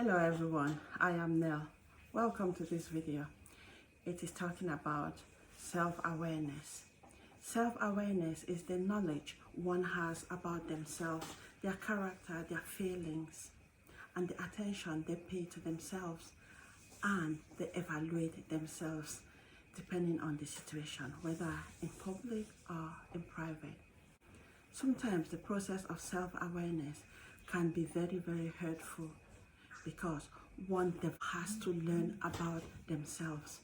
Hello everyone, I am Nell. Welcome to this video. It is talking about self-awareness. Self-awareness is the knowledge one has about themselves, their character, their feelings, and the attention they pay to themselves, and they evaluate themselves depending on the situation, whether in public or in private. Sometimes the process of self-awareness can be very hurtful because one has to learn about themselves,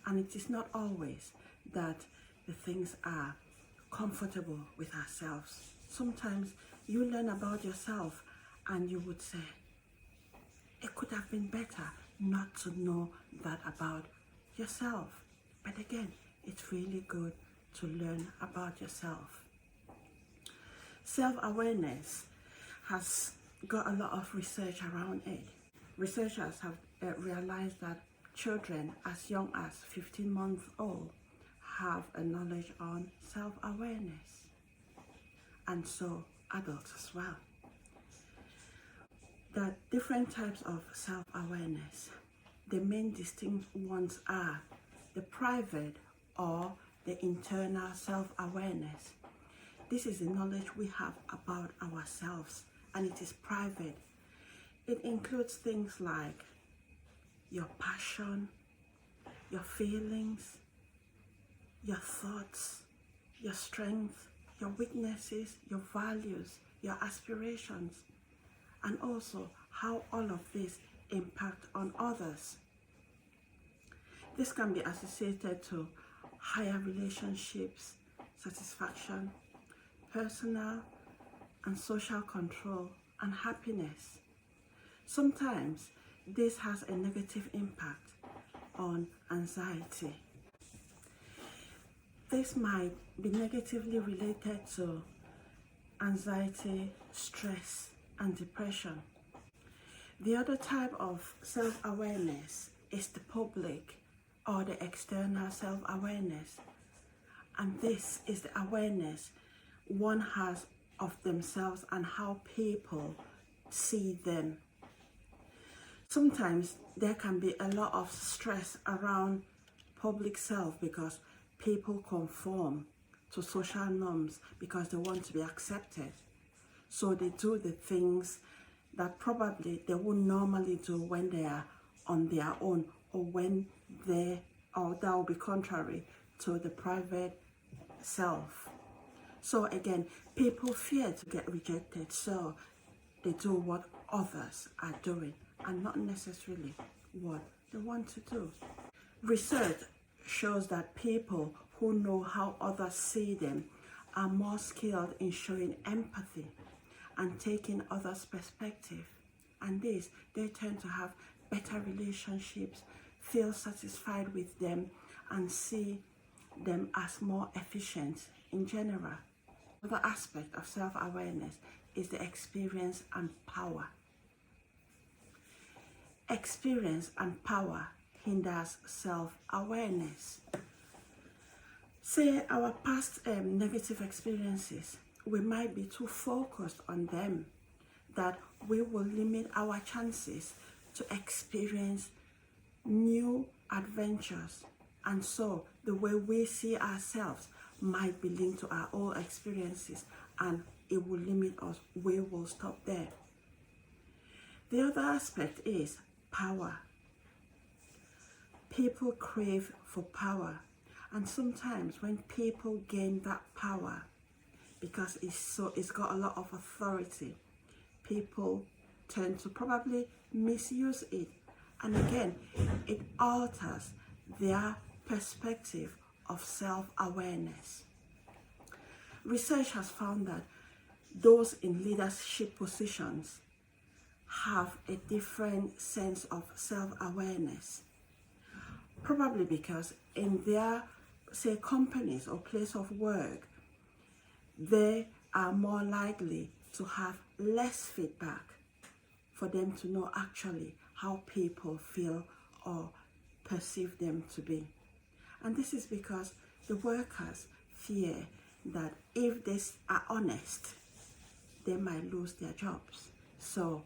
and it is not always that the things are comfortable with ourselves. Sometimes you learn about yourself and you would say, it could have been better not to know that about yourself. But again, it's really good to learn about yourself. Self-awareness has got a lot of research around it. Researchers have realized that children as young as 15 months old have a knowledge on self-awareness, and so adults as well. There are different types of self-awareness. The main distinct ones are the private or the internal self-awareness. This is the knowledge we have about ourselves, and it is private. It includes things like your passion, your feelings, your thoughts, your strengths, your weaknesses, your values, your aspirations, and also how all of this impact on others. This can be associated to higher relationships, satisfaction, personal and social control, and happiness. Sometimes this has a negative impact on anxiety. This might be negatively related to anxiety, stress, and depression. The other type of self-awareness is the public or the external self-awareness, and this is the awareness one has of themselves and how people see them. Sometimes there can be a lot of stress around public self because people conform to social norms because they want to be accepted. So they do the things that probably they wouldn't normally do when they are on their own, or that will be contrary to the private self. So again, people fear to get rejected, so they do what others are doing and not necessarily what they want to do. Research shows that people who know how others see them are more skilled in showing empathy and taking others' perspective, and this, they tend to have better relationships, feel satisfied with them, and see them as more efficient in general. Another aspect of self-awareness is the experience and power. Experience and power hinders self-awareness. Say our past negative experiences, we might be too focused on them that we will limit our chances to experience new adventures, and so the way we see ourselves might be linked to our old experiences, and it will limit us. We will stop there. The other aspect is power. People crave for power, and sometimes when people gain that power, because it's got a lot of authority, people tend to probably misuse it, and again, it alters their perspective of self-awareness. Research has found that those in leadership positions have a different sense of self-awareness, probably because in their, say, companies or place of work, they are more likely to have less feedback for them to know actually how people feel or perceive them to be. And this is because the workers fear that if they are honest, they might lose their jobs. So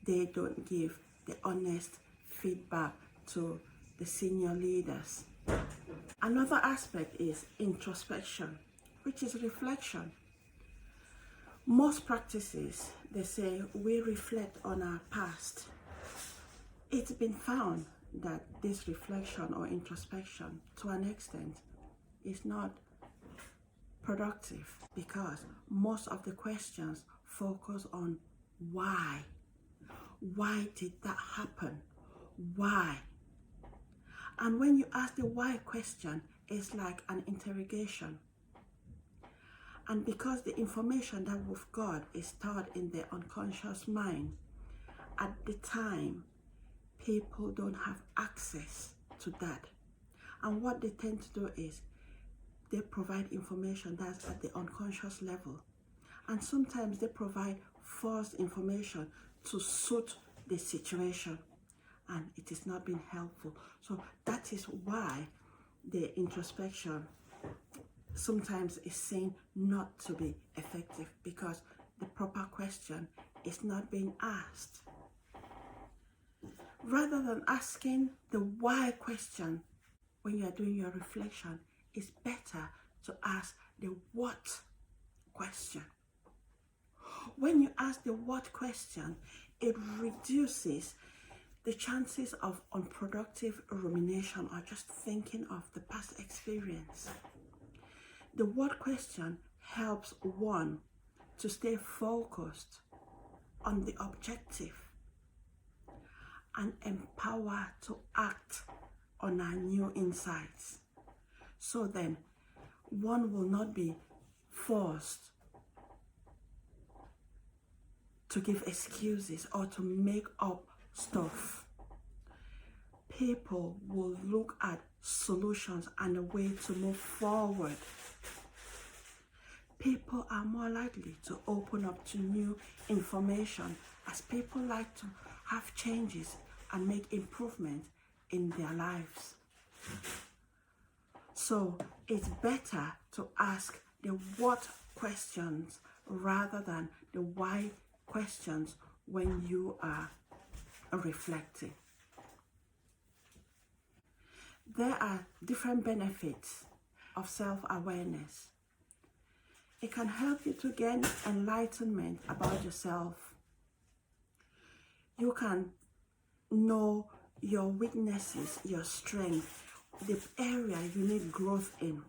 they don't give the honest feedback to the senior leaders. Another aspect is introspection, which is reflection. Most practices, they say, we reflect on our past. It's been found that this reflection or introspection, to an extent, is not productive because most of the questions focus on why. Why did that happen? Why? And when you ask the why question, it's like an interrogation. And because the information that we've got is stored in the unconscious mind, at the time, people don't have access to that. And what they tend to do is they provide information that's at the unconscious level. And sometimes they provide false information to suit the situation. And it is not being helpful. So that is why the introspection sometimes is seen not to be effective, because the proper question is not being asked. Rather than asking the why question when you are doing your reflection, it's better to ask the what question. When you ask the what question, it reduces the chances of unproductive rumination or just thinking of the past experience. The what question helps one to stay focused on the objective and empower to act on our new insights. So then, one will not be forced to give excuses or to make up stuff. People will look at solutions and a way to move forward. People are more likely to open up to new information as people like to have changes and make improvements in their lives. So it's better to ask the what questions rather than the why questions when you are reflecting. There are different benefits of self-awareness. It can help you to gain enlightenment about yourself. You can know your weaknesses, your strength, the area you need growth in.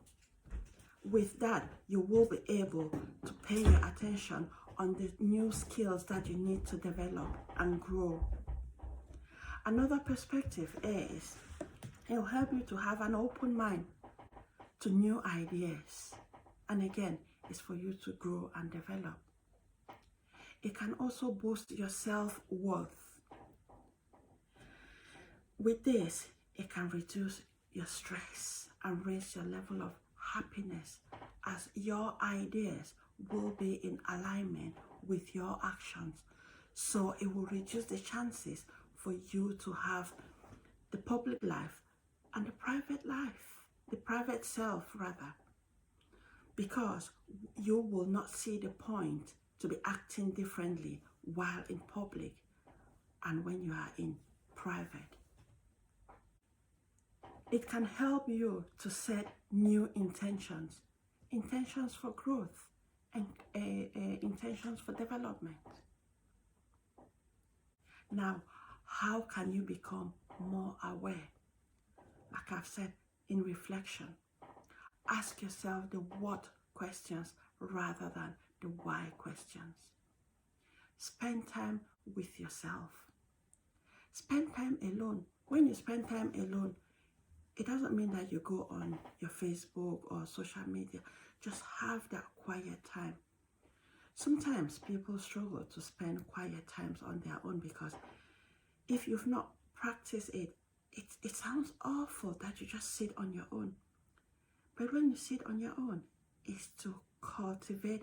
With that, you will be able to pay your attention on the new skills that you need to develop and grow. Another perspective is it will help you to have an open mind to new ideas. And again, it's for you to grow and develop. It can also boost your self-worth. With this, it can reduce your stress and raise your level of happiness as your ideas will be in alignment with your actions. So it will reduce the chances for you to have the public life and the private life, the private self rather, because you will not see the point to be acting differently while in public and when you are in private. It can help you to set new intentions for growth and intentions for development. Now, how can you become more aware? Like I've said, in reflection, ask yourself the what questions rather than the why questions. Spend time with yourself. Spend time alone. When you spend time alone, it doesn't mean that you go on your Facebook or social media. Just have that quiet time. Sometimes people struggle to spend quiet times on their own because if you've not practiced it, it sounds awful that you just sit on your own. But when you sit on your own, it's to cultivate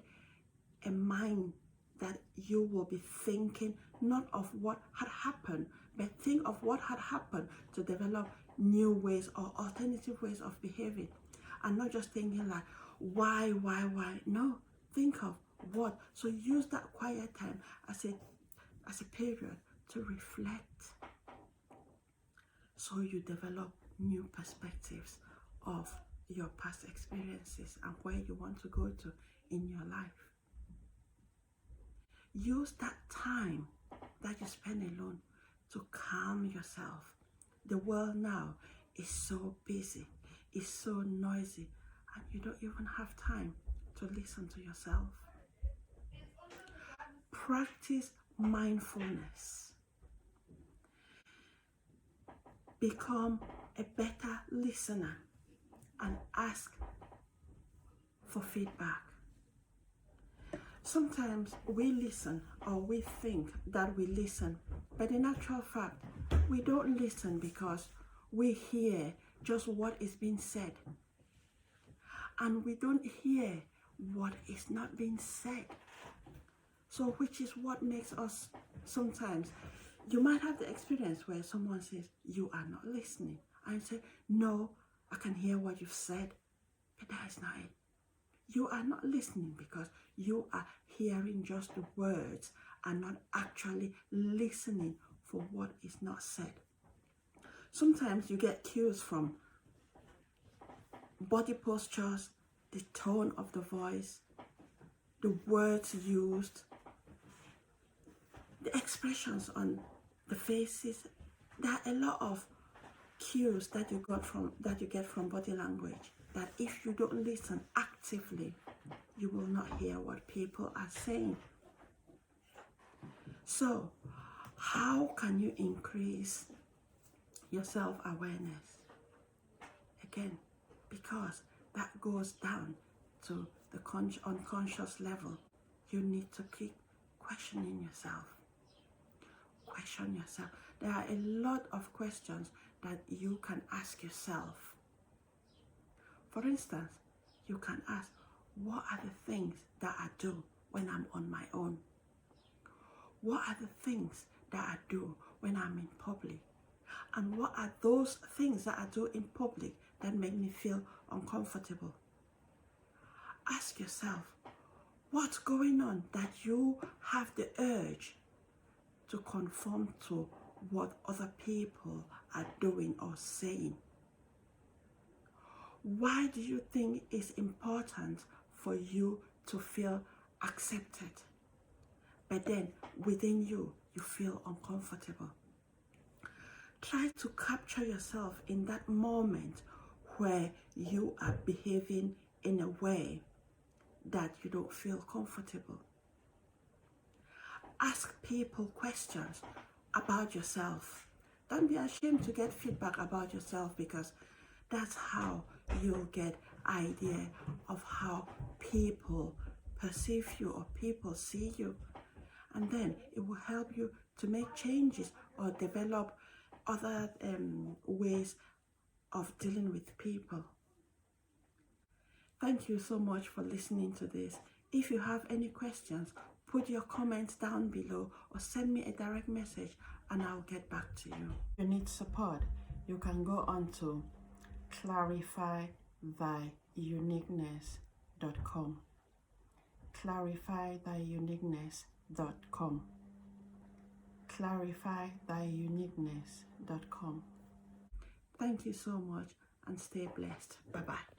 a mind that you will be thinking not of what had happened, but think of what had happened to develop new ways or alternative ways of behaving, and not just thinking like why. No, think of what. So use that quiet time as a period to reflect, so you develop new perspectives of your past experiences and where you want to go to in your life. Use that time that you spend alone to calm yourself. The world now is so busy, it's so noisy, and you don't even have time to listen to yourself. Practice mindfulness. Become a better listener and ask for feedback. Sometimes we listen, or we think that we listen, but in actual fact, we don't listen because we hear just what is being said, and we don't hear what is not being said. So which is what makes us, sometimes you might have the experience where someone says you are not listening, and you say, no, I can hear what you've said, but that is not it. You are not listening because you are hearing just the words and not actually listening for what is not said. Sometimes you get cues from body postures, the tone of the voice, the words used, the expressions on the faces. There are a lot of cues that you get from body language that if you don't listen actively, you will not hear what people are saying. So, how can you increase your self-awareness? Again, because that goes down to the unconscious level. You need to keep questioning yourself. Question yourself. There are a lot of questions that you can ask yourself. For instance, you can ask, what are the things that I do when I'm on my own? What are the things that I do when I'm in public? And what are those things that I do in public that make me feel uncomfortable? Ask yourself, what's going on that you have the urge to conform to what other people are doing or saying? Why do you think it's important for you to feel accepted, but then within you, you feel uncomfortable? Try to capture yourself in that moment where you are behaving in a way that you don't feel comfortable. Ask people questions about yourself. Don't be ashamed to get feedback about yourself, because that's how you'll get idea of how people perceive you or people see you. And then it will help you to make changes or develop other ways of dealing with people. Thank you so much for listening to this. If you have any questions, put your comments down below or send me a direct message and I'll get back to you. If you need support, you can go on to clarifythyuniqueness.com. clarifythyuniqueness.com. clarifythyuniqueness.com. Thank you so much and stay blessed. Bye-bye.